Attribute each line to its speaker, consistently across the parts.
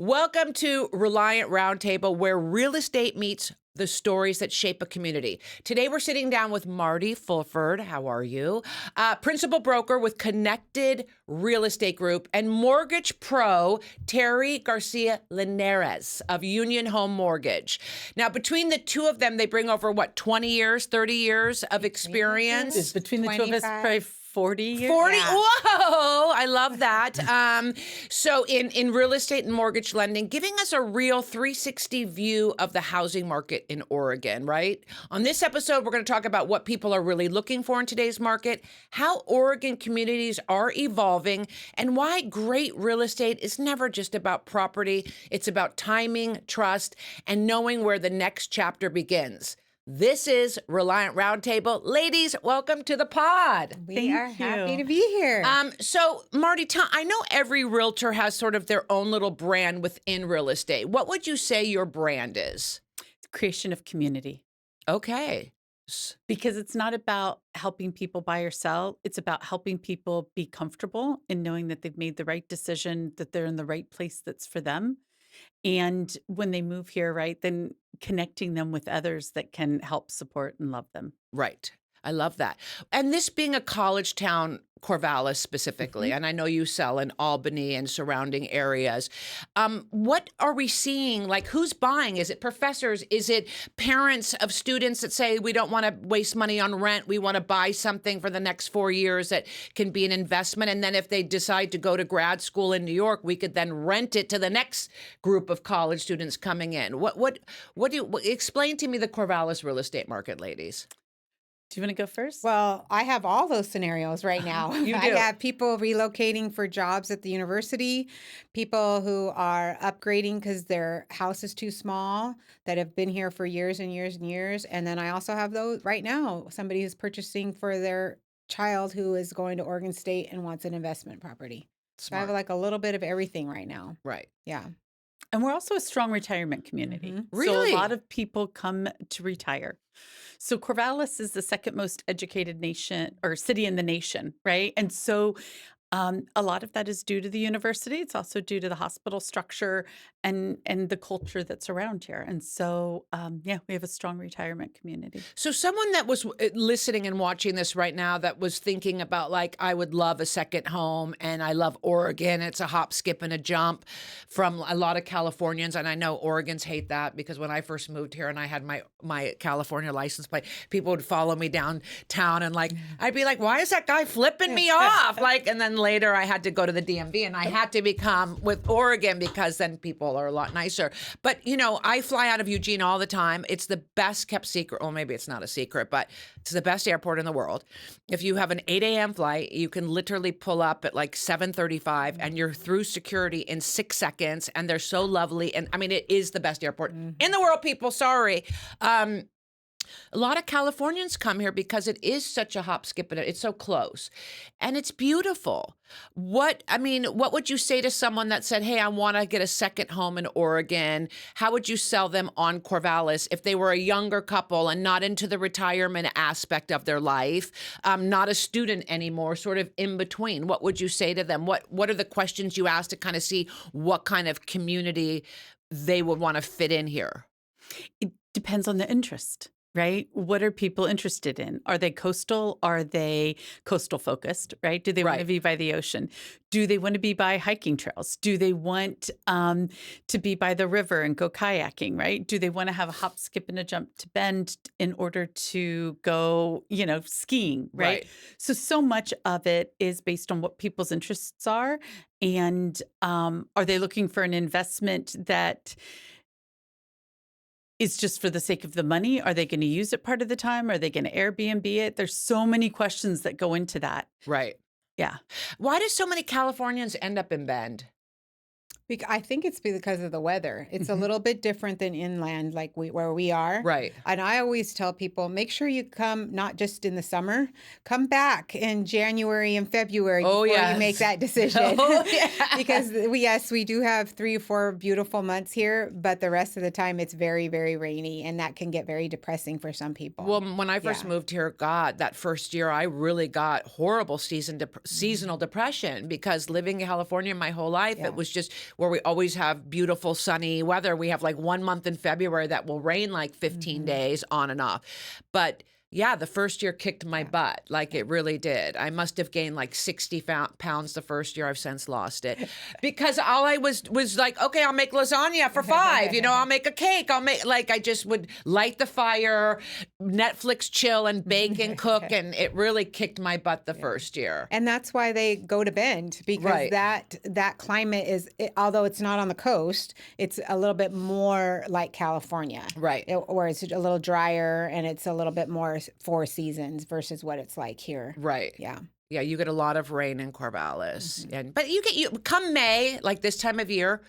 Speaker 1: Welcome to Reliant Roundtable, where real estate meets the stories that shape a community. Today, we're sitting down with Marty Fulford. How are you? Principal broker with Connected Real Estate Group, and mortgage pro Terri Garcia-Linares of Union Home Mortgage. Now, between the two of them, they bring over, 20 years, 30 years of experience?
Speaker 2: It's between the two of us, probably 40 years.
Speaker 1: 40?
Speaker 2: Yeah.
Speaker 1: Whoa! I love that. So in real estate and mortgage lending, giving us a real 360 view of the housing market in Oregon, right? On this episode, we're going to talk about what people are really looking for in today's market, how Oregon communities are evolving, and why great real estate is never just about property. It's about timing, trust, and knowing where the next chapter begins. This is Reliant Roundtable. Ladies, welcome to the pod.
Speaker 3: We are happy to be here.
Speaker 1: So, Marty, I know every realtor has sort of their own little brand within real estate. What would you say your brand is?
Speaker 2: Creation of community.
Speaker 1: Okay.
Speaker 2: Because it's not about helping people buy or sell. It's about helping people be comfortable in knowing that they've made the right decision, that they're in the right place that's for them. And when they move here, right, then connecting them with others that can help support and love them.
Speaker 1: Right. I love that. And this being a college town, Corvallis specifically, and I know you sell in Albany and surrounding areas. What are we seeing? Like, who's buying? Is it professors? Is it parents of students that say, we don't want to waste money on rent. We want to buy something for the next 4 years that can be an investment. And then if they decide to go to grad school in New York, we could then rent it to the next group of college students coming in. Explain to me the Corvallis real estate market, ladies.
Speaker 2: Do you want to go first?
Speaker 3: Well, I have all those scenarios right now.
Speaker 1: You do.
Speaker 3: I have people relocating for jobs at the university, people who are upgrading because their house is too small that have been here for years and years and years. And then I also have those right now, somebody who's purchasing for their child who is going to Oregon State and wants an investment property. So I have like a little bit of everything right now.
Speaker 1: Right.
Speaker 3: Yeah.
Speaker 2: And we're also a strong retirement community.
Speaker 1: Really?
Speaker 2: So a lot of people come to retire. So Corvallis is the second most educated city in the nation, right? And so a lot of that is due to the university. It's also due to the hospital structure and the culture that's around here. And so, we have a strong retirement community.
Speaker 1: So someone that was listening and watching this right now that was thinking about, like, I would love a second home and I love Oregon. It's a hop, skip, and a jump from a lot of Californians. And I know Oregons hate that because when I first moved here and I had my California license plate, people would follow me downtown and I'd be like, why is that guy flipping me off? And then later I had to go to the DMV and I had to become with Oregon because then people are a lot nicer. But, I fly out of Eugene all the time. It's the best kept secret. Well, maybe it's not a secret, but it's the best airport in the world. If you have an 8 a.m. flight, you can literally pull up at 7:35 and you're through security in 6 seconds. And they're so lovely. And I mean, it is the best airport in the world, people. Sorry. A lot of Californians come here because it is such a hop, skip, and it's so close. And it's beautiful. What would you say to someone that said, hey, I want to get a second home in Oregon? How would you sell them on Corvallis if they were a younger couple and not into the retirement aspect of their life, not a student anymore, sort of in between? What would you say to them? What are the questions you ask to kind of see what kind of community they would want to fit in here?
Speaker 2: It depends on the interest. Right? What are people interested in? Are they coastal? Are they coastal focused? Right? Do they want to be by the ocean? Do they want to be by hiking trails? Do they want to be by the river and go kayaking? Right? Do they want to have a hop, skip, and a jump to Bend in order to go, skiing? Right? So much of it is based on what people's interests are. And are they looking for an investment that is just for the sake of the money? Are they going to use it part of the time? Are they going to Airbnb it? There's so many questions that go into that.
Speaker 1: Right.
Speaker 2: Yeah.
Speaker 1: Why do so many Californians end up in Bend?
Speaker 3: I think it's because of the weather. It's a little bit different than inland, where we are.
Speaker 1: Right.
Speaker 3: And I always tell people, make sure you come not just in the summer, come back in January and February before you make that decision. Because we do have 3 or 4 beautiful months here, but the rest of the time it's very, very rainy, and that can get very depressing for some people.
Speaker 1: Well, when I first moved here, that first year I really got horrible seasonal depression because living in California my whole life, it was just where we always have beautiful sunny weather. We have like 1 month in February that will rain like 15 days on and off. But yeah, the first year kicked my butt. Like it really did. I must have gained like 60 pounds the first year. I've since lost it because all I was like, okay, I'll make lasagna for 5. I'll make a cake. I just would light the fire, Netflix chill and bake and cook. And it really kicked my butt the first year.
Speaker 3: And that's why they go to Bend, because that climate is, although it's not on the coast, it's a little bit more like California.
Speaker 1: Right.
Speaker 3: Where it's a little drier and it's a little bit more 4 seasons versus what it's like here.
Speaker 1: Right.
Speaker 3: Yeah.
Speaker 1: Yeah, you get a lot of rain in Corvallis. But you come May, like this time of year,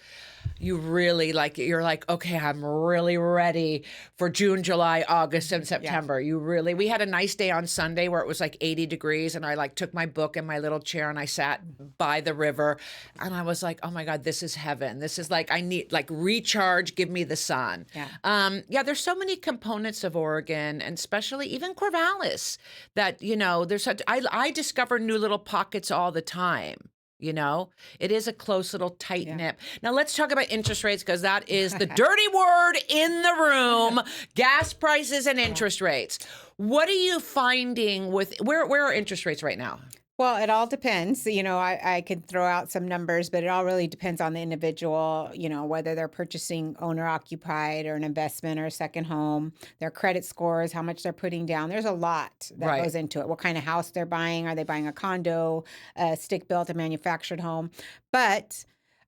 Speaker 1: you really you're like, okay, I'm really ready for June, July, August, and September. Yeah. We had a nice day on Sunday where it was like 80 degrees, and I took my book and my little chair and I sat by the river, and I was like, oh my God, this is heaven. This is I need recharge, give me the sun. Yeah. There's so many components of Oregon, and especially even Corvallis, that, there's I discover new little pockets all the time. It is a close little tight knit. Now let's talk about interest rates, because that is the dirty word in the room. Gas prices and interest rates. What are you finding with where are interest rates right now?
Speaker 3: Well, it all depends. I could throw out some numbers, but it all really depends on the individual, whether they're purchasing owner-occupied or an investment or a second home, their credit scores, how much they're putting down. There's a lot that goes into it. What kind of house they're buying. Are they buying a condo, a stick-built, a manufactured home? But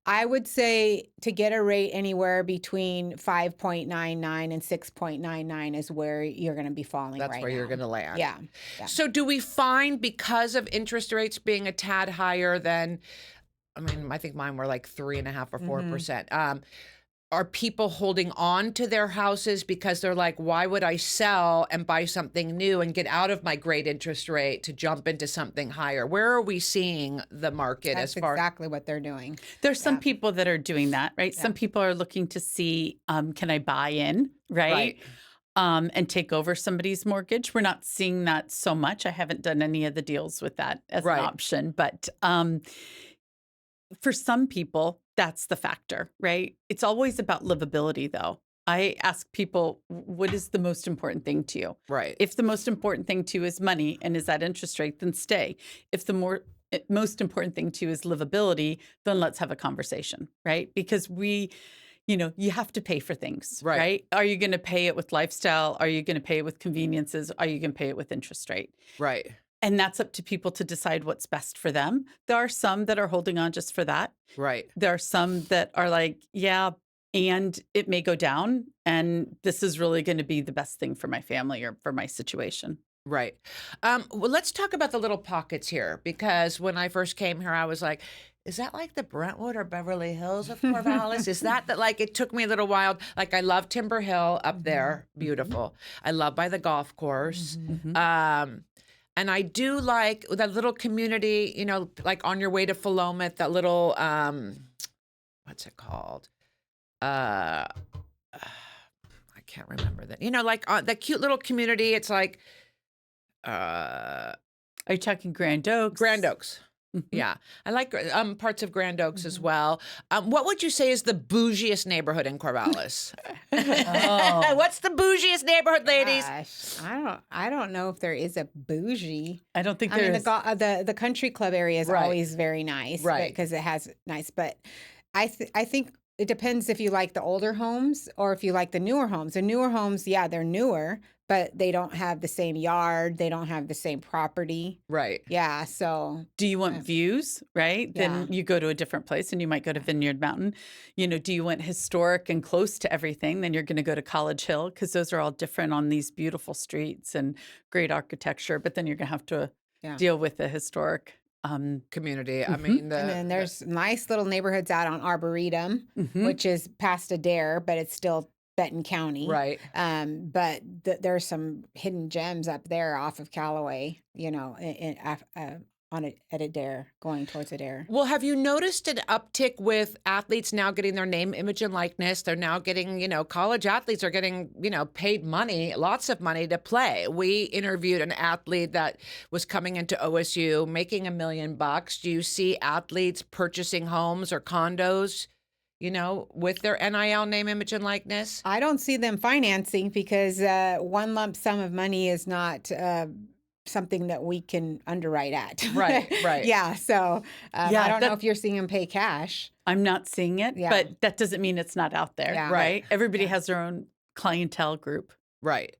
Speaker 3: I would say to get a rate anywhere between 5.99 and 6.99 is where you're going to be falling.
Speaker 1: That's
Speaker 3: right
Speaker 1: where
Speaker 3: now.
Speaker 1: you're going to land.
Speaker 3: Yeah.
Speaker 1: So do we find, because of interest rates being a tad higher than, I think mine were like 3.5% or 4%. Are people holding on to their houses because they're like, why would I sell and buy something new and get out of my great interest rate to jump into something higher? Where are we seeing the market
Speaker 3: That's
Speaker 1: as far?
Speaker 3: exactly what they're doing.
Speaker 2: There's some people that are doing that, right? Some people are looking to see, can I buy in, right? And take over somebody's mortgage. We're not seeing that so much. I haven't done any of the deals with that as an option, but for some people, that's the factor, right? It's always about livability, though. I ask people, what is the most important thing to you?
Speaker 1: Right.
Speaker 2: If the most important thing to you is money and is that interest rate, then stay. If the most important thing to you is livability, then let's have a conversation, right? Because you have to pay for things, right? Are you going to pay it with lifestyle? Are you going to pay it with conveniences? Are you going to pay it with interest rate?
Speaker 1: Right.
Speaker 2: And that's up to people to decide what's best for them. There are some that are holding on just for that.
Speaker 1: Right.
Speaker 2: There are some that are like, yeah, and it may go down, and this is really going to be the best thing for my family or for my situation.
Speaker 1: Right. Well, let's talk about the little pockets here, because when I first came here, I was like, is that like the Brentwood or Beverly Hills of Corvallis? Is that it took me a little while. Like, I love Timber Hill up there. Beautiful. I love by the golf course. And I do like that little community, like on your way to Philomath, that little, what's it called? I can't remember that. That cute little community. It's like,
Speaker 2: are you talking Grand Oaks?
Speaker 1: Grand Oaks. Yeah. I like parts of Grand Oaks as well. What would you say is the bougiest neighborhood in Corvallis? What's the bougiest neighborhood, ladies?
Speaker 3: Gosh, I don't know if there is a bougie.
Speaker 2: I don't think there is.
Speaker 3: The country club area is always very nice, because it has nice. But I think it depends if you like the older homes or if you like the newer homes. The newer homes, they're newer, but they don't have the same yard. They don't have the same property.
Speaker 1: Right.
Speaker 3: Yeah. So
Speaker 2: do you want views, right? Then you go to a different place, and you might go to Vineyard Mountain. Do you want historic and close to everything? Then you're going to go to College Hill, because those are all different on these beautiful streets and great architecture. But then you're going to have to deal with the historic
Speaker 1: community.
Speaker 3: And then there's nice little neighborhoods out on Arboretum, which is past Adair, but it's still Benton County.
Speaker 1: Right.
Speaker 3: But there's some hidden gems up there off of Callaway, at Adair, going towards Adair.
Speaker 1: Well, have you noticed an uptick with athletes now getting their name, image, and likeness? They're now getting, college athletes are getting, paid money, lots of money to play. We interviewed an athlete that was coming into OSU making $1 million. Do you see athletes purchasing homes or condos? with their NIL name, image, and likeness?
Speaker 3: I don't see them financing because one lump sum of money is not something that we can underwrite at.
Speaker 1: Right.
Speaker 3: Yeah. So I don't know if you're seeing them pay cash.
Speaker 2: I'm not seeing it, but that doesn't mean it's not out there,
Speaker 3: Yeah.
Speaker 2: right? Everybody has their own clientele group.
Speaker 1: Right.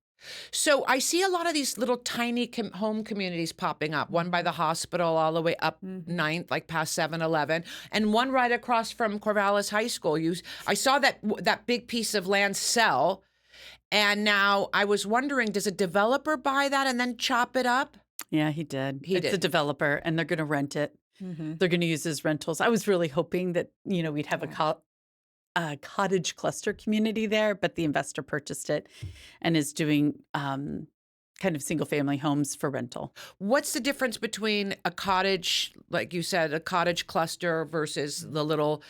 Speaker 1: So I see a lot of these little tiny home communities popping up, one by the hospital all the way up 9th, like past 7-Eleven, and one right across from Corvallis High School. I saw that big piece of land sell, and now I was wondering, does a developer buy that and then chop it up?
Speaker 2: Yeah, he did. It's a developer, and they're going to rent it. They're going to use his rentals. I was really hoping that, we'd have a cottage cluster community there, but the investor purchased it and is doing kind of single family homes for rental.
Speaker 1: What's the difference between a cottage, like you said, a cottage cluster versus the little,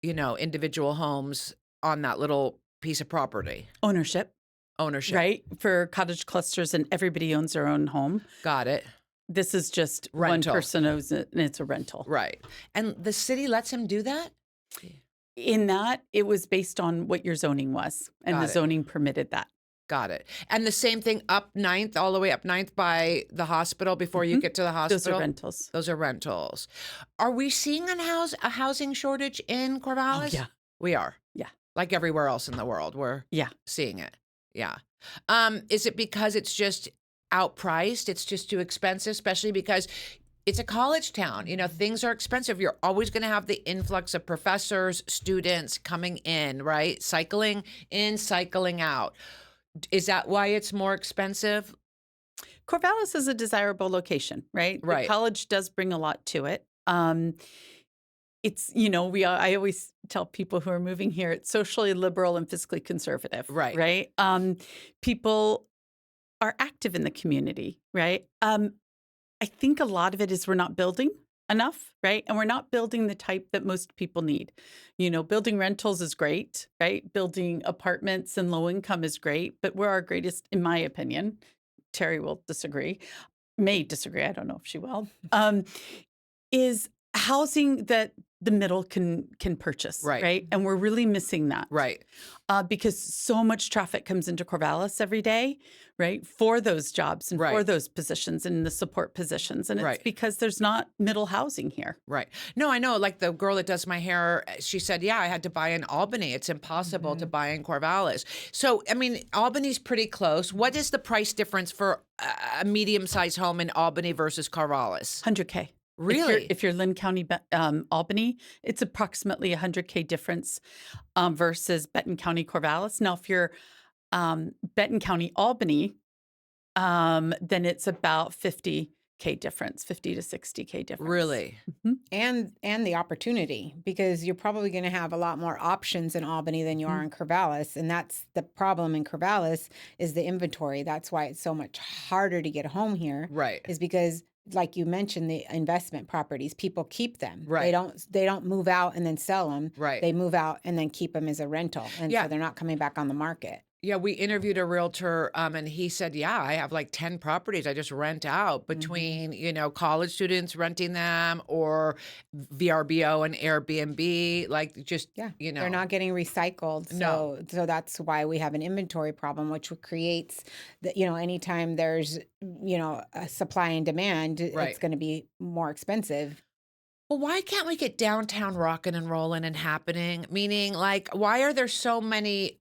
Speaker 1: individual homes on that little piece of property?
Speaker 2: Ownership.
Speaker 1: Right?
Speaker 2: For cottage clusters, and everybody owns their own home.
Speaker 1: Got it.
Speaker 2: This is just
Speaker 1: rental.
Speaker 2: One person owns it, and it's a rental.
Speaker 1: Right. And the city lets him do that?
Speaker 2: In that, it was based on what your zoning was, and the zoning permitted that.
Speaker 1: Got it. And the same thing up 9th, all the way up 9th by the hospital before you get to the hospital?
Speaker 2: Those are rentals.
Speaker 1: Those are rentals. Are we seeing a housing shortage in Corvallis?
Speaker 2: Oh, yeah.
Speaker 1: We are?
Speaker 2: Yeah.
Speaker 1: Like everywhere else in the world, we're seeing it. Yeah. Is it because it's just outpriced? It's just too expensive, especially because it's a college town. Things are expensive. You're always going to have the influx of professors, students coming in, right? Cycling in, cycling out. Is that why it's more expensive?
Speaker 2: Corvallis is a desirable location, right?
Speaker 1: Right.
Speaker 2: The college does bring a lot to it. It's, I always tell people who are moving here, it's socially liberal and fiscally conservative.
Speaker 1: Right.
Speaker 2: Right. People are active in the community, right? I think a lot of it is we're not building enough, right? And we're not building the type that most people need. Building rentals is great, right? Building apartments and low income is great, but we're our greatest, in my opinion, Terri may disagree, I don't know if she will, is housing that the middle can purchase, right? And we're really missing that.
Speaker 1: Right.
Speaker 2: Because so much traffic comes into Corvallis every day, right? For those jobs and for those positions and the support positions. And it's because there's not middle housing here.
Speaker 1: Right. No, I know. Like the girl that does my hair, she said, I had to buy in Albany. It's impossible to buy in Corvallis. So, Albany's pretty close. What is the price difference for a medium-sized home in Albany versus Corvallis?
Speaker 2: $100K.
Speaker 1: Really?
Speaker 2: If you're Lynn County, Albany, it's approximately $100K difference versus Benton County, Corvallis. Now, if you're Benton County, Albany, then it's about $50K difference, $50 to $60K difference.
Speaker 1: Really?
Speaker 3: And the opportunity, because you're probably going to have a lot more options in Albany than you are in Corvallis. And that's the problem in Corvallis is the inventory. That's why it's so much harder to get a home here.
Speaker 1: Right.
Speaker 3: Is because, like you mentioned, the investment properties, people keep them.
Speaker 1: Right.
Speaker 3: They don't move out and then sell them.
Speaker 1: Right.
Speaker 3: They move out and then keep them as a rental. And so they're not coming back on the market.
Speaker 1: Yeah, we interviewed a realtor, and he said, I have like 10 properties I just rent out between, college students renting them or VRBO and Airbnb, like just,
Speaker 3: They're not getting recycled. So that's why we have an inventory problem, which creates, anytime there's, a supply and demand, it's going to be more expensive.
Speaker 1: Well, why can't we get downtown rocking and rolling and happening? Meaning, like, why are there so many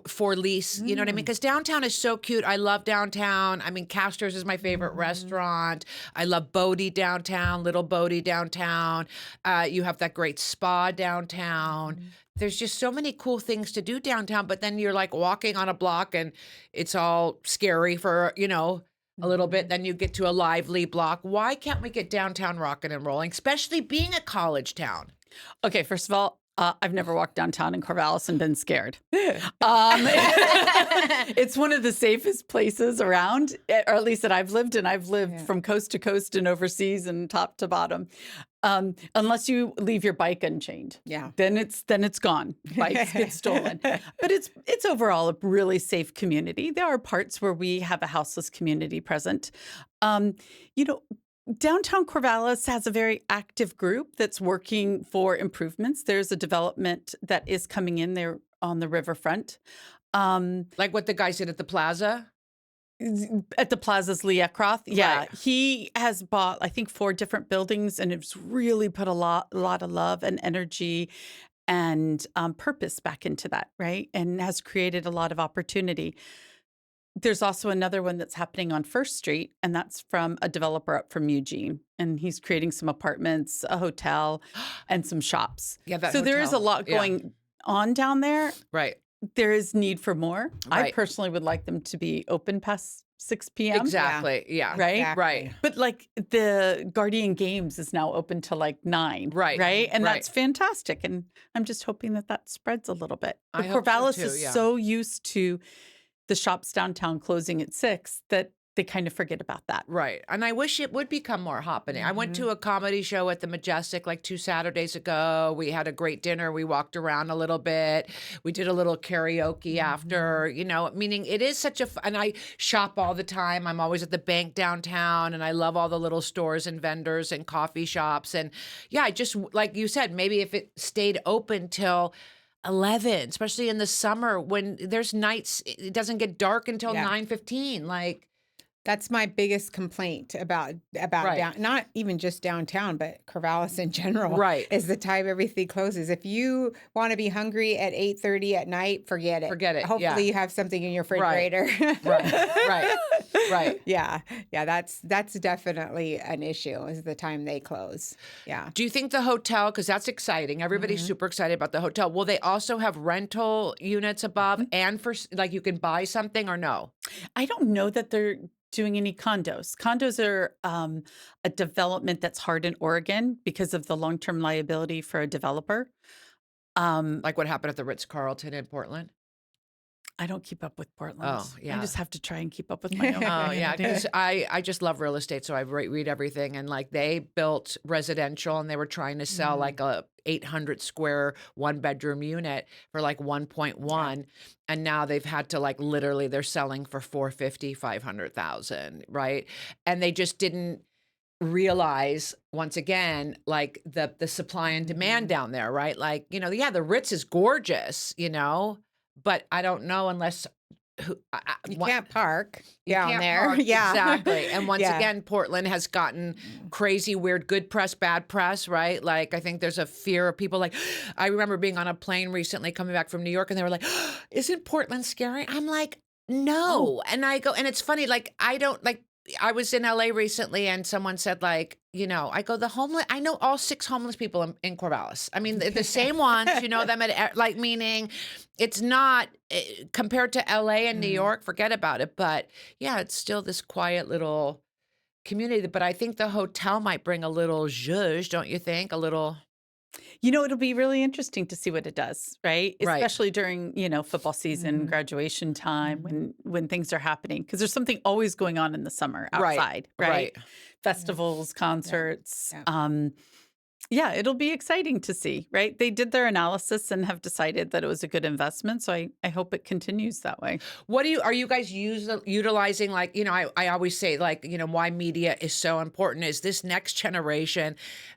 Speaker 1: for lease, you know what I mean? Because downtown is so cute. I love downtown. Castor's is my favorite restaurant. I love Bodie downtown, Little Bodie downtown. You have that great spa downtown. There's just so many cool things to do downtown, but then you're like walking on a block and it's all scary for, a little bit. Then you get to a lively block. Why can't we get downtown rocking and rolling, especially being a college town?
Speaker 2: Okay, first of all, I've never walked downtown in Corvallis and been scared. It's one of the safest places around, or at least that I've lived in. I've lived from coast to coast and overseas and top to bottom. Unless you leave your bike unchained. Yeah. Then it's gone. Bikes get stolen. But it's overall a really safe community. There are parts where we have a houseless community present. Downtown Corvallis has a very active group that's working for improvements. There's a development that is coming in there on the riverfront.
Speaker 1: Like what the guys did at the plaza?
Speaker 2: At the Plaza's Lee Eckroth. Yeah.
Speaker 1: Right.
Speaker 2: He has bought, I think, 4 different buildings, and it's really put a lot of love and energy and purpose back into that, right? And has created a lot of opportunity. There's also another one that's happening on First Street, and that's from a developer up from Eugene. And he's creating some apartments, a hotel, and some shops.
Speaker 1: Yeah, that
Speaker 2: so there is a
Speaker 1: hotel.
Speaker 2: lot going on down there.
Speaker 1: Right.
Speaker 2: There is need for more. I
Speaker 1: Right.
Speaker 2: personally would like them to be open past 6 p.m.
Speaker 1: Exactly. Yeah.
Speaker 2: Right?
Speaker 3: Exactly.
Speaker 1: Right.
Speaker 2: But like the Guardian Games is now open till like 9.
Speaker 1: Right.
Speaker 2: Right. And
Speaker 1: Right.
Speaker 2: that's fantastic. And I'm just hoping that that spreads a little bit.
Speaker 1: I
Speaker 2: But
Speaker 1: hope so
Speaker 2: Corvallis
Speaker 1: too,
Speaker 2: is
Speaker 1: yeah.
Speaker 2: so used to the shops downtown closing at 6 that they kind of forget about that.
Speaker 1: Right. And I wish it would become more happening. I went to a comedy show at the Majestic like 2 Saturdays ago. We had a great dinner. We walked around a little bit. We did a little karaoke after, meaning it is such and I shop all the time. I'm always at the bank downtown, and I love all the little stores and vendors and coffee shops. And yeah, I just, like you said, maybe if it stayed open till 11, especially in the summer when there's nights, it doesn't get dark until
Speaker 3: Yeah.
Speaker 1: 9:15. Like,
Speaker 3: That's my biggest complaint about
Speaker 1: Right.
Speaker 3: not even just downtown, but Corvallis in general.
Speaker 1: Right.
Speaker 3: Is the time everything closes. If you want to be hungry at 8:30 at night, forget it.
Speaker 1: Forget it,
Speaker 3: Hopefully
Speaker 1: yeah.
Speaker 3: you have something in your refrigerator.
Speaker 1: right.
Speaker 3: Yeah. Yeah. That's definitely an issue, is the time they close. Yeah.
Speaker 1: Do you think the hotel, because that's exciting, everybody's super excited about the hotel, will they also have rental units above and for, like, you can buy something or no?
Speaker 2: I don't know that they're doing any condos. Condos are a development that's hard in Oregon because of the long-term liability for a developer.
Speaker 1: Like what happened at the Ritz-Carlton in Portland?
Speaker 2: I don't keep up with Portland.
Speaker 1: Oh, yeah.
Speaker 2: I just have to try and keep up with my own.
Speaker 1: Oh, yeah,
Speaker 2: community.
Speaker 1: because I just love real estate, so I read everything. And like they built residential, and they were trying to sell like a 800 square 1-bedroom unit for like 1.1, and now they've had to, like, literally they're selling for 450, 500,000, right? And they just didn't realize, once again, like the supply and demand down there, right? Like, yeah, the Ritz is gorgeous, but I don't know unless
Speaker 3: You can't park
Speaker 1: you
Speaker 3: down
Speaker 1: can't
Speaker 3: there.
Speaker 1: park.
Speaker 3: Yeah.
Speaker 1: Exactly. And once
Speaker 3: Yeah.
Speaker 1: again, Portland has gotten crazy, weird, good press, bad press, right? Like, I think there's a fear of people, like, I remember being on a plane recently coming back from New York, and they were like, isn't Portland scary? I'm like, no. And I go, and it's funny, like, I don't, like, I was in LA recently, and someone said, like, I go, I know all 6 homeless people in Corvallis. I mean, the same ones, them at, like, meaning it's not compared to LA and New York, forget about it. But yeah, it's still this quiet little community. But I think the hotel might bring a little zhuzh, don't you think? A little.
Speaker 2: It'll be really interesting to see what it does, right?
Speaker 1: Right.
Speaker 2: Especially during, football season, graduation time, when things are happening. Because there's something always going on in the summer outside, right? Festivals, concerts. Yeah, it'll be exciting to see, right? They did their analysis and have decided that it was a good investment. So I hope it continues that way.
Speaker 1: Are you guys utilizing, like, I always say, like, why media is so important is this next generation,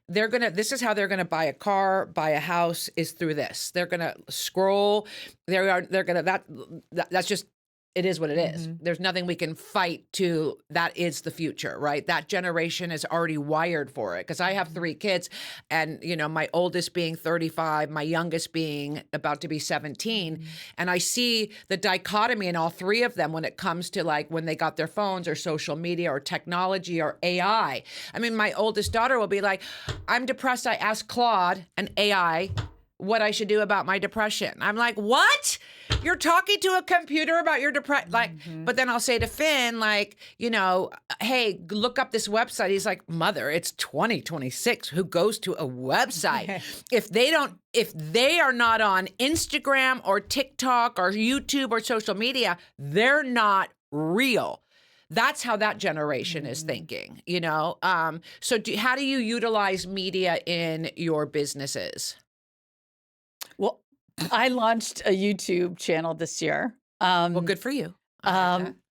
Speaker 1: this is how they're going to buy a car, buy a house, is through this. They're going to scroll. That's just, it is what it is. There's nothing we can fight to. That is the future, right? That generation is already wired for it. Because I have 3 kids, and my oldest being 35, my youngest being about to be 17, and I see the dichotomy in all 3 of them when it comes to, like, when they got their phones or social media or technology or AI. I mean, my oldest daughter will be like, "I'm depressed. I asked Claude, an AI, what I should do about my depression." I'm like, what? You're talking to a computer about your depression? Like, but then I'll say to Finn, like, hey, look up this website. He's like, Mother, it's 2026. Who goes to a website? If they are not on Instagram or TikTok or YouTube or social media, they're not real. That's how that generation is thinking, So how do you utilize media in your businesses?
Speaker 2: Well, I launched a YouTube channel this year.
Speaker 1: Well, good for you.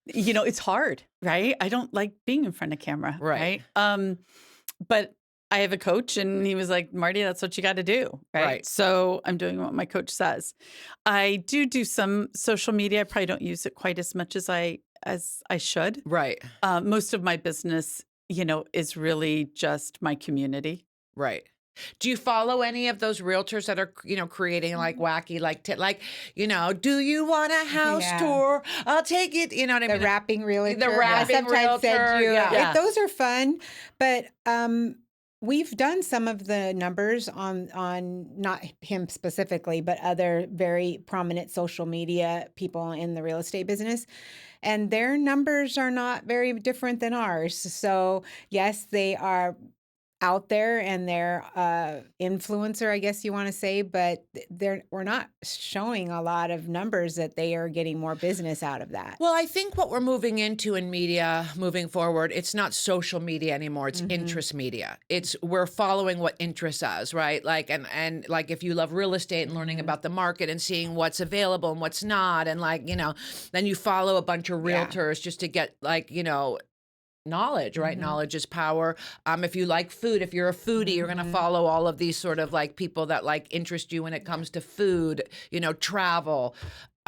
Speaker 2: it's hard, right? I don't like being in front of camera,
Speaker 1: Right.
Speaker 2: But I have a coach, and he was like, Marty, that's what you got to do, right?
Speaker 1: Right.
Speaker 2: So I'm doing what my coach says. I do some social media. I probably don't use it quite as much as I should.
Speaker 1: Right.
Speaker 2: Most of my business, is really just my community.
Speaker 1: Right. Do you follow any of those realtors that are, creating like wacky, do you want a house tour? I'll take it. You know what I mean?
Speaker 3: The rapping realtor.
Speaker 1: The rapping
Speaker 3: sometimes
Speaker 1: realtor.
Speaker 3: send you.
Speaker 1: Yeah.
Speaker 3: Those are fun, but we've done some of the numbers on not him specifically, but other very prominent social media people in the real estate business. And their numbers are not very different than ours. So yes, they are out there and they're influencer, I guess you want to say, but we're not showing a lot of numbers that they are getting more business out of that.
Speaker 1: Well, I think what we're moving into in media moving forward, it's not social media anymore. It's interest media. We're following what interests us, right? Like, and like if you love real estate and learning about the market and seeing what's available and what's not, and then you follow a bunch of realtors just to get knowledge, right? Knowledge is power. If you like food, if you're a foodie, you're going to follow all of these sort of like people that like interest you when it comes to food, travel.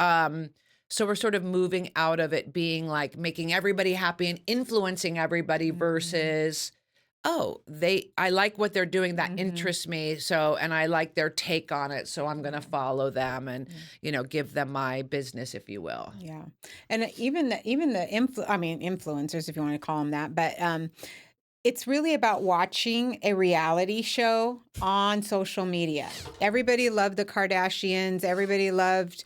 Speaker 1: So we're sort of moving out of it being like making everybody happy and influencing everybody versus, I like what they're doing. That interests me. So, and I like their take on it. So I'm going to follow them and, give them my business, if you will.
Speaker 3: Yeah. And even the influencers, if you want to call them that, but, it's really about watching a reality show on social media. Everybody loved the Kardashians. Everybody loved,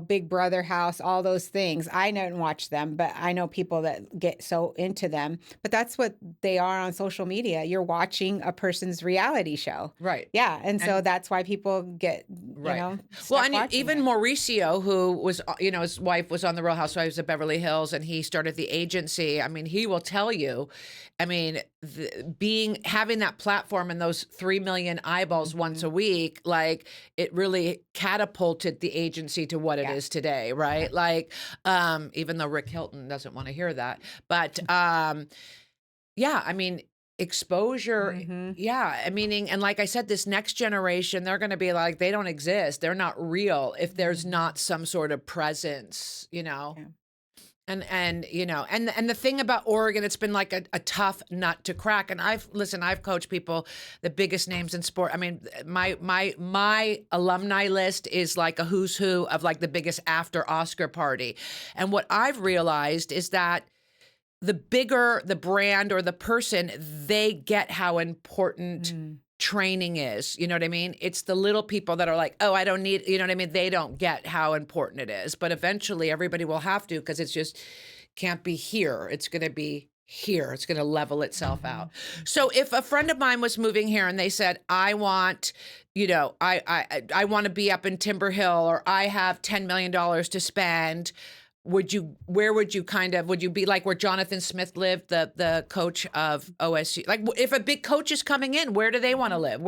Speaker 3: Big Brother house, all those things. I didn't watch them, but I know people that get so into them. But that's what they are on social media. You're watching a person's reality show.
Speaker 1: Right.
Speaker 3: Yeah. And so that's why people get,
Speaker 1: well, and even Mauricio, who was, his wife was on the Real Housewives of Beverly Hills, and he started the agency. I mean, he will tell you, having that platform and those 3 million eyeballs once a week, like it really catapulted the agency to what it is today, right? Like, even though Rick Hilton doesn't want to hear that, but exposure. And like I said, this next generation, they're going to be like, they don't exist. They're not real if there's not some sort of presence, Yeah. And the thing about Oregon, it's been like a tough nut to crack. And I've coached people, the biggest names in sport. I mean, my alumni list is like a who's who of like the biggest after Oscar party. And what I've realized is that the bigger the brand or the person, they get how important training is. You know what I mean? It's the little people that are like, oh, I don't need, you know what I mean? They don't get how important it is. But eventually everybody will have to, because it's just can't be here. It's going to be here. It's going to level itself out. So if a friend of mine was moving here and they said, I want, I want to be up in Timber Hill, or I have $10 million to spend, would you be like where Jonathan Smith lived, the coach of OSU? Like, if a big coach is coming in, where do they want to live?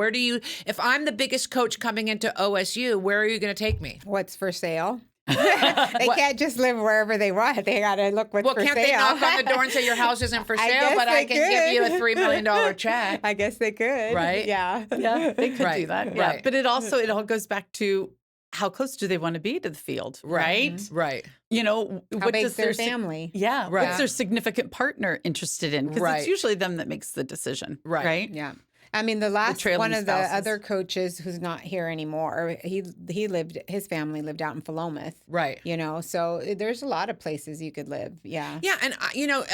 Speaker 1: If I'm the biggest coach coming into OSU, where are you going to take me?
Speaker 3: What's for sale? They can't just live wherever they want. They got to look what's for sale.
Speaker 1: Well, can't they knock on the door and say your house isn't for sale, but I can give you a $3 million check?
Speaker 3: I guess they could.
Speaker 1: Right?
Speaker 3: Yeah.
Speaker 2: Yeah, they could do that. Yeah.
Speaker 1: Right.
Speaker 2: But it all goes back to how close do they want to be to the field, right?
Speaker 1: Right.
Speaker 3: How
Speaker 2: what
Speaker 3: big's
Speaker 2: does
Speaker 3: their family?
Speaker 2: Yeah.
Speaker 1: Right.
Speaker 2: What's their significant partner interested in? Because it's usually them that makes the decision, right?
Speaker 3: Yeah. I mean, the last one of
Speaker 2: spouses.
Speaker 3: the other coaches who's not here anymore, his family lived out in Philomath.
Speaker 1: Right.
Speaker 3: So there's a lot of places you could live. Yeah.
Speaker 1: Yeah. And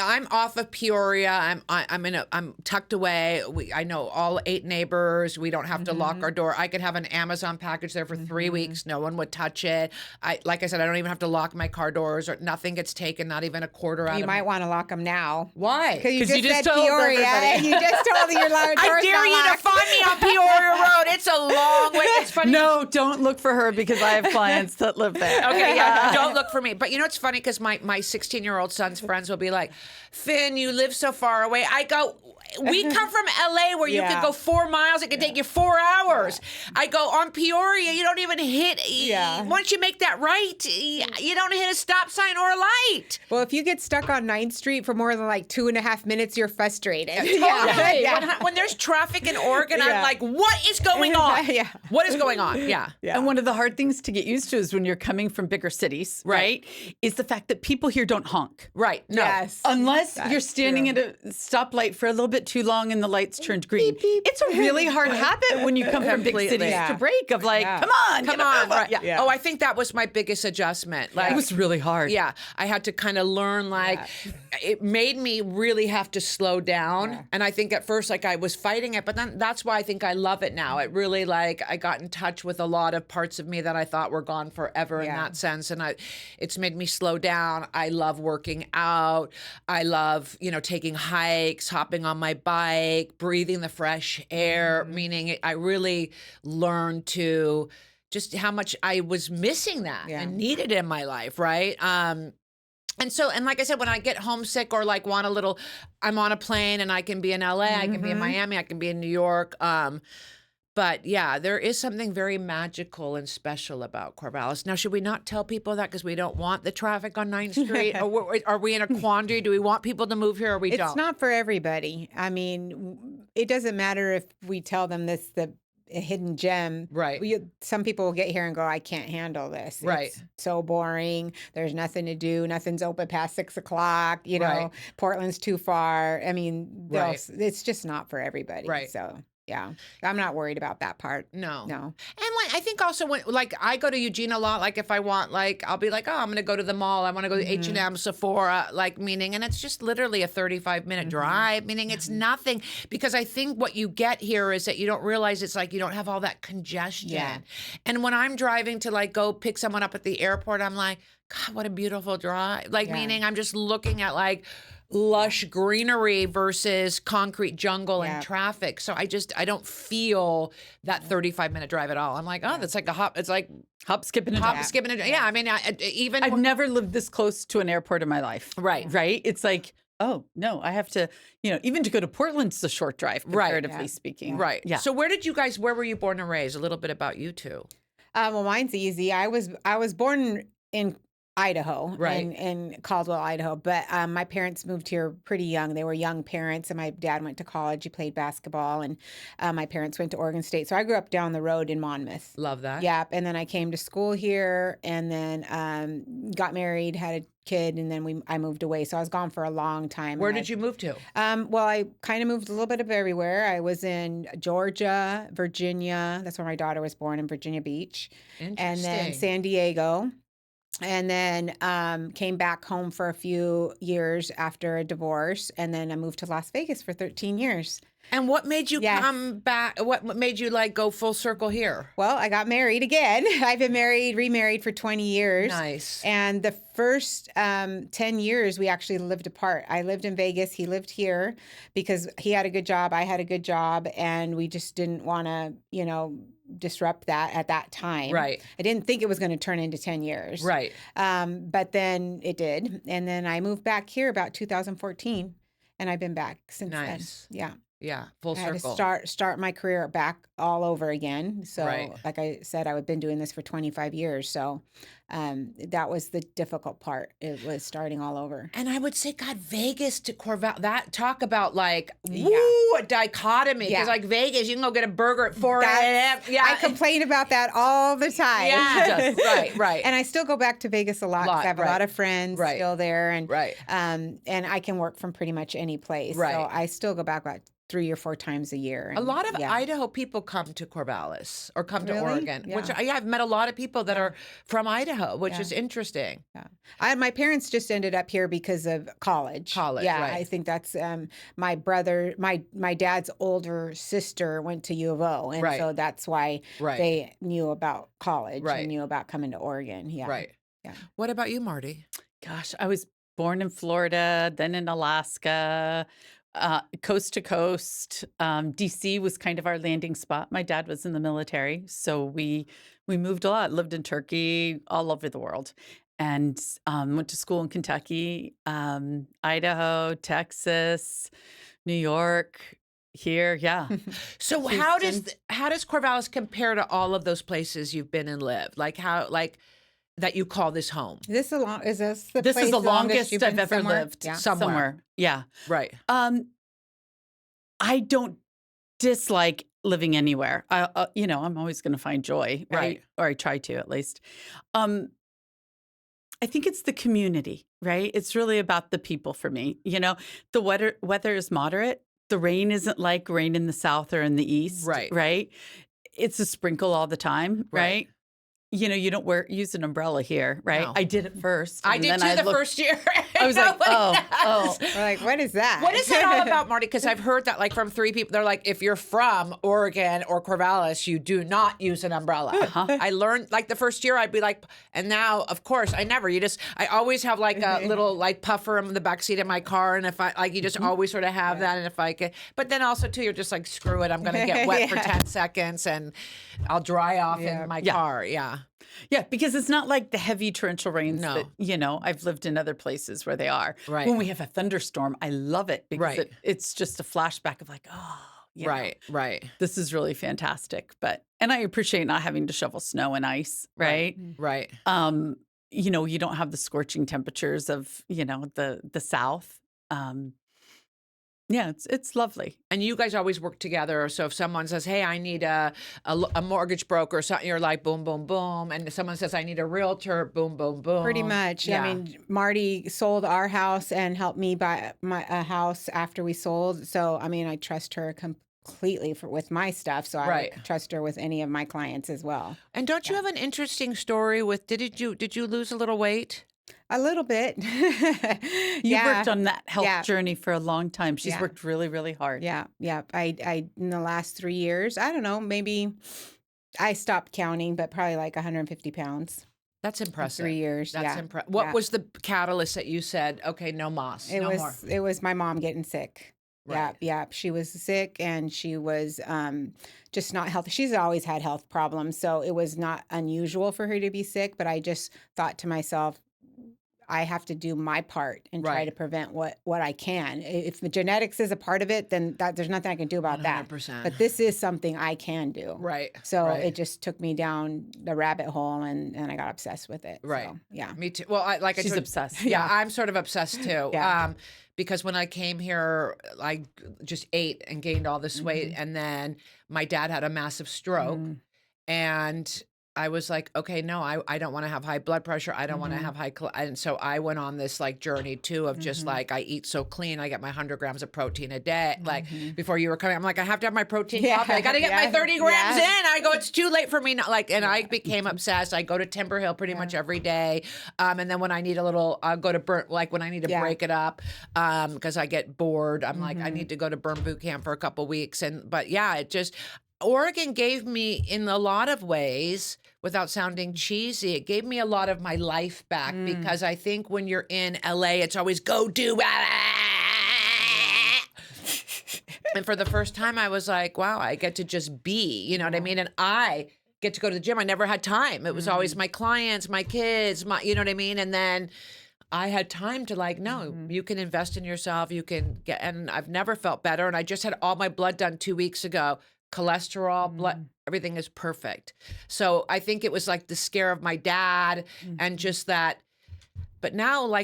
Speaker 1: I'm off of Peoria. I'm tucked away. I know all 8 neighbors. We don't have to lock our door. I could have an Amazon package there for 3 weeks. No one would touch it. Like I said, I don't even have to lock my car doors, or nothing gets taken, not even a quarter out of it.
Speaker 3: You might want to lock them now.
Speaker 1: Why?
Speaker 3: Because you just said
Speaker 2: told
Speaker 3: Peoria.
Speaker 2: everybody.
Speaker 3: You just told your doors
Speaker 1: I dare you to find me on Peoria Road. It's a long way. It's funny.
Speaker 2: No, don't look for her, because I have clients that live there.
Speaker 1: Okay, yeah, don't look for me. But it's funny, because my 16-year-old son's friends will be like, Finn, you live so far away. I go, we come from LA where you could go 4 miles. It could take you 4 hours. I go on Peoria. You don't even hit. Once you make that right, you don't hit a stop sign or a light.
Speaker 3: Well, if you get stuck on 9th Street for more than like 2.5 minutes, you're frustrated.
Speaker 1: Totally. When there's traffic in Oregon, I'm like, what is going on? What is going on? Yeah.
Speaker 2: And one of the hard things to get used to is when you're coming from bigger cities, right? Is the fact that people here don't honk.
Speaker 1: Right. No.
Speaker 3: Yes.
Speaker 2: Unless you're standing at a stoplight for a little bit too long and the lights turned green. Beep, beep. It's a really hard habit when you come from big cities to break of like, come on.
Speaker 1: Right. Yeah. Oh, I think that was my biggest adjustment. Like,
Speaker 2: it was really hard.
Speaker 1: Yeah. I had to kind of learn, like, it made me really have to slow down. Yeah. And I think at first, like, I was fighting it, but then that's why I think I love it now. It really, like, I got in touch with a lot of parts of me that I thought were gone forever in that sense. And it's made me slow down. I love working out. I love, taking hikes, hopping on my bike, breathing the fresh air, meaning I really learned to just how much I was missing that and needed in my life, right? And like I said, when I get homesick or like want a little, I'm on a plane and I can be in LA, I can be in Miami, I can be in New York. But yeah, there is something very magical and special about Corvallis. Now, should we not tell people that because we don't want the traffic on 9th Street? Or are we in a quandary? Do we want people to move here or we don't?
Speaker 3: It's not for everybody. I mean, it doesn't matter if we tell them this, a hidden gem.
Speaker 1: Right.
Speaker 3: Some people will get here and go, I can't handle this.
Speaker 1: Right.
Speaker 3: It's so boring. There's nothing to do. Nothing's open past 6 o'clock. Portland's too far. I mean, it's just not for everybody.
Speaker 1: Right.
Speaker 3: So. Yeah, I'm not worried about that part.
Speaker 1: No.
Speaker 3: And
Speaker 1: I think also when, like, I go to Eugene a lot, like if I want, like, I'll be like, oh, I'm going to go to the mall. I want to go to H&M, Sephora, like, meaning, and it's just literally a 35-minute drive, meaning it's nothing. Because I think what you get here is that you don't realize it's like you don't have all that congestion. Yeah. And when I'm driving to, like, go pick someone up at the airport, I'm like, God, what a beautiful drive. Like, meaning I'm just looking at, like, lush greenery versus concrete jungle and traffic. So I don't feel that 35-minute drive at all. I'm like, oh, that's like a hop. It's like
Speaker 2: hop, skip, and a jump.
Speaker 1: Skipping. Yeah, I mean,
Speaker 2: I've never lived this close to an airport in my life. Right. It's like, oh, no, I have to, even to go to Portland's a short drive, comparatively speaking.
Speaker 1: Right. Yeah. So where were you born and raised? A little bit about you two.
Speaker 3: Well, mine's easy. I was born in Idaho, in Caldwell, Idaho. But my parents moved here pretty young. They were young parents, and my dad went to college. He played basketball, and my parents went to Oregon State. So I grew up down the road in Monmouth.
Speaker 1: Love that.
Speaker 3: Yeah, and then I came to school here, and then got married, had a kid, and then I moved away. So I was gone for a long time.
Speaker 1: Where did you move to?
Speaker 3: Well, I kind of moved a little bit of everywhere. I was in Georgia, Virginia. That's where my daughter was born, in Virginia Beach.
Speaker 1: Interesting.
Speaker 3: And then San Diego. And then came back home for a few years after a divorce. And then I moved to Las Vegas for 13 years.
Speaker 1: And what made you come back? What made you like go full circle here?
Speaker 3: Well, I got married again. I've been remarried for 20 years.
Speaker 1: Nice.
Speaker 3: And the first 10 years, we actually lived apart. I lived in Vegas. He lived here because he had a good job. I had a good job. And we just didn't want to, disrupt that at that time.
Speaker 1: Right.
Speaker 3: I didn't think it was going to turn into 10 years.
Speaker 1: Right.
Speaker 3: But then it did. And then I moved back here about 2014, and I've been back since then. Yeah.
Speaker 1: Yeah, full circle.
Speaker 3: I had to start my career back all over again. So, like I said, I've been doing this for 25 years. So, that was the difficult part. It was starting all over.
Speaker 1: And I would say, God, Vegas to Corvallis. That talk about like a dichotomy. Because like Vegas, you can go get a burger at 4 a.m.
Speaker 3: Yeah, I complain about that all the time.
Speaker 1: Yeah, right.
Speaker 3: And I still go back to Vegas a lot. 'Cause I have a lot of friends still there, and and I can work from pretty much any place. Right. So I still go back about 3 or 4 times a year.
Speaker 1: And, a lot of Idaho people come to Corvallis or come to Oregon, which I've met a lot of people that are from Idaho, which is interesting.
Speaker 3: Yeah. My parents just ended up here because of college. Yeah, I think that's my brother, my dad's older sister went to U of O, and so that's why they knew about college and knew about coming to Oregon. Yeah.
Speaker 1: Right. Yeah. What about you, Marty?
Speaker 2: Gosh, I was born in Florida, then in Alaska. Coast to coast. DC was kind of our landing spot. My dad was in the military, so we moved a lot. Lived in Turkey, all over the world, and went to school in Kentucky, Idaho, Texas, New York, here, yeah.
Speaker 1: So how does Corvallis compare to all of those places you've been and lived? Like that you call this home?
Speaker 3: Is this the
Speaker 2: This
Speaker 3: place
Speaker 2: is the
Speaker 3: longest
Speaker 2: longest
Speaker 3: you've
Speaker 2: I've
Speaker 3: been
Speaker 2: ever
Speaker 3: somewhere?
Speaker 2: lived.
Speaker 3: Yeah.
Speaker 2: Somewhere. Yeah.
Speaker 1: Right.
Speaker 2: I don't dislike living anywhere. I'm always going to find joy, right?
Speaker 1: Right.
Speaker 2: Or I try to, at least. I think it's the community, right? It's really about the people for me. The weather is moderate. The rain isn't like rain in the South or in the East,
Speaker 1: Right.
Speaker 2: right? It's a sprinkle all the time, right? You don't use an umbrella here, right?
Speaker 1: No.
Speaker 2: I did it first.
Speaker 1: I
Speaker 2: and
Speaker 1: did
Speaker 2: then
Speaker 1: too the first year.
Speaker 2: I was like, oh.
Speaker 3: We're like, what is that?
Speaker 1: What is that all about, Marty? Because I've heard that from 3 people. They're like, if you're from Oregon or Corvallis, you do not use an umbrella. I learned the first year I'd be like, and now, of course, I never. I always have a little puffer in the backseat of my car. And if I, you just always sort of have that. And if I can, but then also too, you're just like, screw it. I'm going to get wet for 10 seconds and I'll dry off in my car. Yeah.
Speaker 2: Yeah, because it's not like the heavy torrential rains
Speaker 1: No.
Speaker 2: that, I've lived in other places where they are.
Speaker 1: Right.
Speaker 2: When we have a thunderstorm, I love it because
Speaker 1: Right.
Speaker 2: it's just a flashback of
Speaker 1: Right.
Speaker 2: this is really fantastic. And I appreciate not having to shovel snow and ice, right?
Speaker 1: Right.
Speaker 2: You don't have the scorching temperatures of, the South. Yeah, it's lovely.
Speaker 1: And you guys always work together. So if someone says, hey, I need a mortgage broker or something, you're like, boom, boom, boom. And if someone says, I need a realtor, boom, boom, boom.
Speaker 3: Pretty much.
Speaker 1: Yeah.
Speaker 3: I mean, Marty sold our house and helped me buy a house after we sold. So, I mean, I trust her completely with my stuff. So I trust her with any of my clients as well.
Speaker 1: And don't you have an interesting story with, did you lose a little weight?
Speaker 3: A little bit.
Speaker 2: You worked on that health journey for a long time. She's worked really, really hard.
Speaker 3: Yeah. I in the last 3 years, I don't know, maybe I stopped counting, but probably like 150 pounds.
Speaker 1: That's impressive.
Speaker 3: 3 years.
Speaker 1: That's impressive. What was the catalyst that you said, okay, no mas, no more?
Speaker 3: It was my mom getting sick.
Speaker 1: Right.
Speaker 3: Yeah. She was sick and she was just not healthy. She's always had health problems, so it was not unusual for her to be sick. But I just thought to myself, I have to do my part and try to prevent what I can. If the genetics is a part of it, then there's nothing I can do about
Speaker 1: 100%.
Speaker 3: that. But this is something I can do.
Speaker 1: Right.
Speaker 3: So it just took me down the rabbit hole and I got obsessed with it.
Speaker 1: Right.
Speaker 3: So, yeah.
Speaker 1: Me too. Well,
Speaker 2: She's obsessed.
Speaker 1: Yeah, I'm sort of obsessed too.
Speaker 3: Yeah.
Speaker 1: Because when I came here, I just ate and gained all this weight. And then my dad had a massive stroke. And I was like, okay, no, I don't want to have high blood pressure. I don't want to have and so I went on this journey too of just I eat so clean. I get my 100 grams of protein a day. Before you were coming, I'm like, I have to have my protein coffee. I got to get my 30 grams in. I go, it's too late for me. And I became obsessed. I go to Timber Hill pretty much every day. And then when I need a little, I'll go to when I need to break it up, because I get bored. I'm like, I need to go to Burn Boot Camp for a couple weeks. But yeah, Oregon gave me, in a lot of ways, without sounding cheesy, it gave me a lot of my life back because I think when you're in LA, it's always go do. And for the first time, I was like, wow, I get to just be, you know what I mean? And I get to go to the gym. I never had time. It was always my clients, my kids, you know what I mean? And then I had time to no, you can invest in yourself. You can and I've never felt better. And I just had all my blood done 2 weeks ago. Cholesterol, blood, everything is perfect. So I think it was the scare of my dad and just that. But now,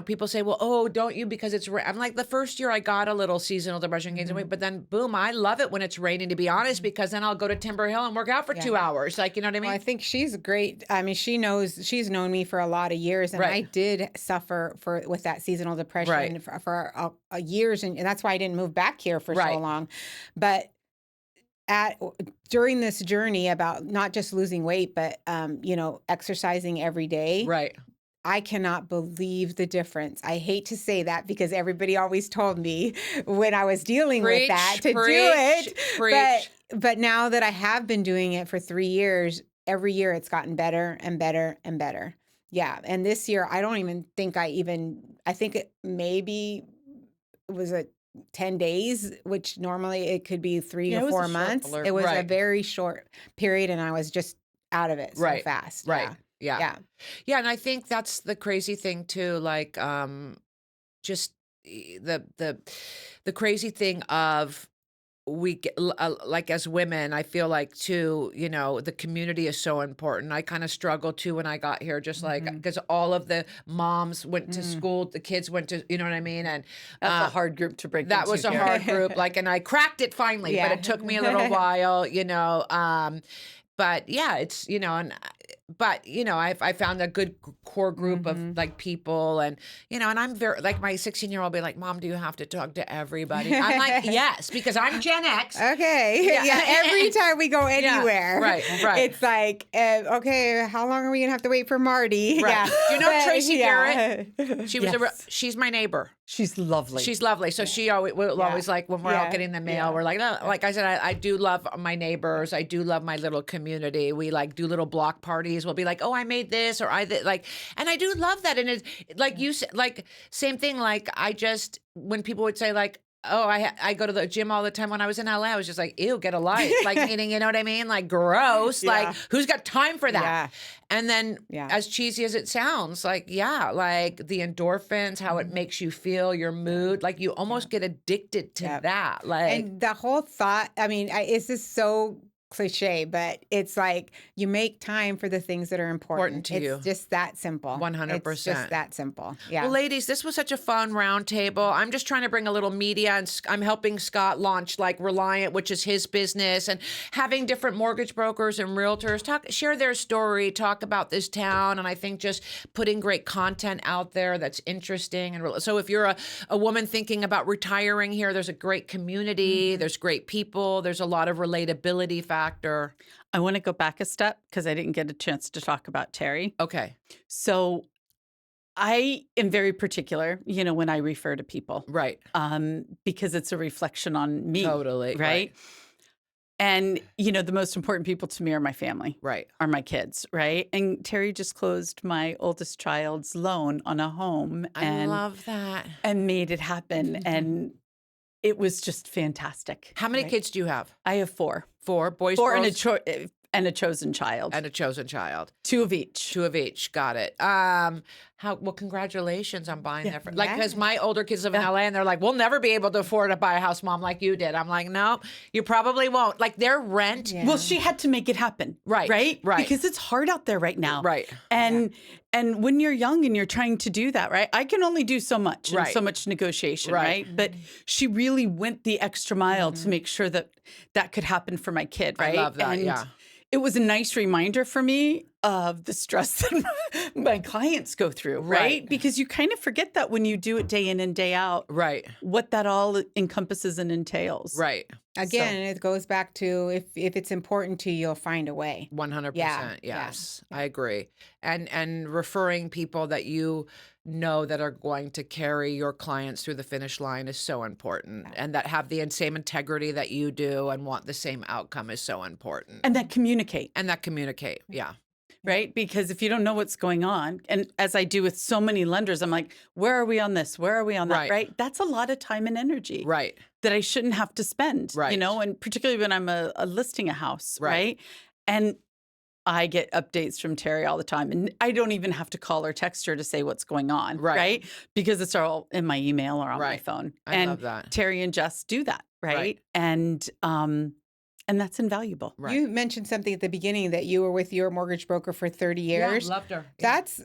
Speaker 1: people say, well, oh, don't you, because it's I'm like, the first year I got a little seasonal depression, gains of weight, but then boom, I love it when it's raining, to be honest, because then I'll go to Timber Hill and work out for 2 hours. You know what I mean?
Speaker 3: Well, I think she's great. I mean, she's known me for a lot of years, and I did suffer with that seasonal depression for years. And that's why I didn't move back here for so long. But during this journey about not just losing weight, but exercising every day.
Speaker 1: Right.
Speaker 3: I cannot believe the difference. I hate to say that because everybody always told me when I was dealing with that to do it. But now that I have been doing it for 3 years, every year it's gotten better and better and better. Yeah. And this year, I don't even think I think it was 10 days, which normally it could be 3 or 4 months. It was a very short period and I was just out of it so fast.
Speaker 1: Right. Yeah. And I think that's the crazy thing too. Just the crazy thing of we get like as women, I feel like too, the community is so important. I kind of struggled too when I got here, just like because all of the moms went to school, the kids went to, you know what I mean? And
Speaker 2: that's a hard group to break
Speaker 1: that
Speaker 2: into.
Speaker 1: was a hard group. Like, and I cracked it finally, but it took me a little while, but yeah, it's, but I found a good core group of like people, and and I'm very like my 16-year-old be like, Mom, do you have to talk to everybody? I'm like, yes, because I'm Gen X.
Speaker 3: Okay. Yeah. Every time we go anywhere,
Speaker 1: right.
Speaker 3: It's like, okay, how long are we gonna have to wait for Marty?
Speaker 1: Right.
Speaker 3: Yeah.
Speaker 1: Do you know Tracy Garrett? She was
Speaker 2: Yes.
Speaker 1: she's my neighbor.
Speaker 2: She's lovely.
Speaker 1: She's lovely. So she always will always like when we're out getting the mail, we're like, no, like I said, I do love my neighbors. I do love my little community. We like do little block parties. We'll be like, oh, I made this, or like, and I do love that. And it's like you said, like same thing. Like when people would say like, oh, I go to the gym all the time. When I was in LA, I was just like, ew, get a life. Like meaning, you know what I mean? Like gross. Like who's got time for that?
Speaker 3: Yeah.
Speaker 1: And then as cheesy as it sounds, like, like the endorphins, how it makes you feel, your mood, like you almost get addicted to that. Like,
Speaker 3: and the whole thought, I mean, it's just so cliche, but it's like you make time for the things that are important
Speaker 1: to you.
Speaker 3: It's just that simple.
Speaker 1: 100%.
Speaker 3: It's just that simple. Yeah.
Speaker 1: Well, ladies, this was such a fun roundtable. I'm just trying to bring a little media, and I'm helping Scott launch like Reliant, which is his business, and having different mortgage brokers and realtors share their story, talk about this town, and I think just putting great content out there that's interesting. And so if you're a woman thinking about retiring here, there's a great community, there's great people, there's a lot of relatability factor.
Speaker 2: I want to go back a step because I didn't get a chance to talk about Terri.
Speaker 1: Okay.
Speaker 2: So I am very particular, when I refer to people.
Speaker 1: Right.
Speaker 2: Because it's a reflection on me.
Speaker 1: Totally.
Speaker 2: Right. And, the most important people to me are my family.
Speaker 1: Right.
Speaker 2: Are my kids. Right. And Terri just closed my oldest child's loan on a home.
Speaker 1: I love that.
Speaker 2: And made it happen. And it was just fantastic.
Speaker 1: How many kids do you have?
Speaker 2: I have 4.
Speaker 1: 4 boys,
Speaker 2: girls?
Speaker 1: And
Speaker 2: a chosen child.
Speaker 1: And a chosen child.
Speaker 2: 2 of each.
Speaker 1: 2 of each. Got it. Well, congratulations on buying that. Because my older kids live in LA, and they're like, we'll never be able to afford to buy a house, Mom, like you did. I'm like, no, you probably won't. Like their rent.
Speaker 2: Yeah. Well, she had to make it happen. Right. Right. Because it's hard out there right now.
Speaker 1: Right.
Speaker 2: And when you're young and you're trying to do that, right? I can only do so much and so much negotiation, right? But she really went the extra mile to make sure that could happen for my kid, right?
Speaker 1: I love that,
Speaker 2: and it was a nice reminder for me of the stress that my clients go through, right? Because you kind of forget that when you do it day in and day out,
Speaker 1: right?
Speaker 2: What that all encompasses and entails,
Speaker 1: right?
Speaker 3: Again, it goes back to if it's important to you, you'll find a way.
Speaker 1: 100%. Yes, I agree. And referring people that you know that are going to carry your clients through the finish line is so important, and that have the same integrity that you do and want the same outcome is so important.
Speaker 2: And that communicate.
Speaker 1: Yeah.
Speaker 2: Right? Because if you don't know what's going on, and as I do with so many lenders, I'm like, where are we on this? Where are we on that? Right? That's a lot of time and energy.
Speaker 1: Right.
Speaker 2: That I shouldn't have to spend.
Speaker 1: Right.
Speaker 2: And particularly when I'm listing a house. Right. And I get updates from Terri all the time, and I don't even have to call or text her to say what's going on. Right. Because it's all in my email or on my phone.
Speaker 1: I love that.
Speaker 2: Terri and Jess do that. Right. And that's invaluable.
Speaker 3: Right. You mentioned something at the beginning that you were with your mortgage broker for 30 years.
Speaker 1: Yeah, loved her.
Speaker 3: That's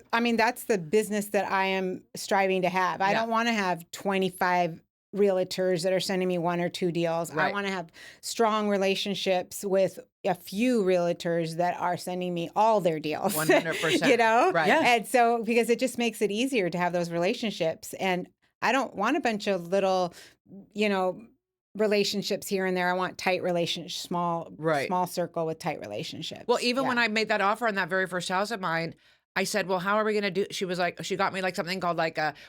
Speaker 3: the business that I am striving to have. I don't want to have 25 realtors that are sending me 1 or 2 deals. I want to have strong relationships with a few realtors that are sending me all their deals.
Speaker 1: 100%. Right.
Speaker 3: Yeah. And so, because it just makes it easier to have those relationships. And I don't want a bunch of little, relationships here and there. I want tight relationships, small circle with tight relationships.
Speaker 1: Well, even when I made that offer on that very first house of mine, I said, well, how are we going to do? She was like, she got me like something called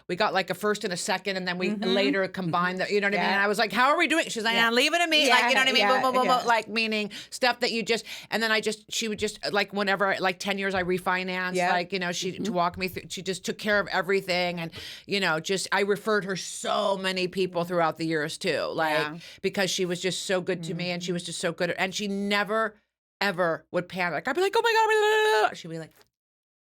Speaker 1: we got like a first and a second, and then we later combined the, you know what I mean? And I was like, how are we doing? She's like, leave it to me. Like, you know what I mean? Boom, boom, boom, boom. Like, meaning stuff that you just, and then she would just like, whenever, like 10 years I refinanced, like, to walk me through, she just took care of everything. And, I referred her so many people throughout the years too, because she was just so good to me, and she was just so good. And she never, ever would panic. I'd be like, oh my God. She'd be like,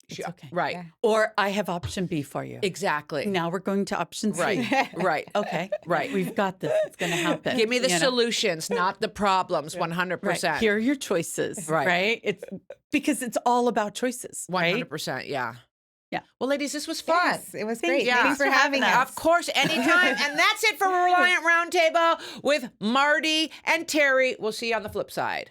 Speaker 2: It's okay.
Speaker 1: Right.
Speaker 3: Yeah.
Speaker 2: Or I have option B for you.
Speaker 1: Exactly.
Speaker 2: Now we're going to option C.
Speaker 1: Right. Right.
Speaker 2: Okay.
Speaker 1: Right.
Speaker 2: We've got this. It's going to happen.
Speaker 1: Give me the
Speaker 2: you know?
Speaker 1: solutions, not the problems. 100%.
Speaker 2: Right. Here are your choices.
Speaker 1: Right.
Speaker 2: Right. It's because it's all about choices. Right.
Speaker 1: 100%. Yeah.
Speaker 2: Yeah.
Speaker 1: Well, ladies, this was fun.
Speaker 3: Yes, it was great.
Speaker 1: Yeah.
Speaker 3: Thanks for having us.
Speaker 1: Of course, anytime. And that's it for Reliant Roundtable with Marty and Terri. We'll see you on the flip side.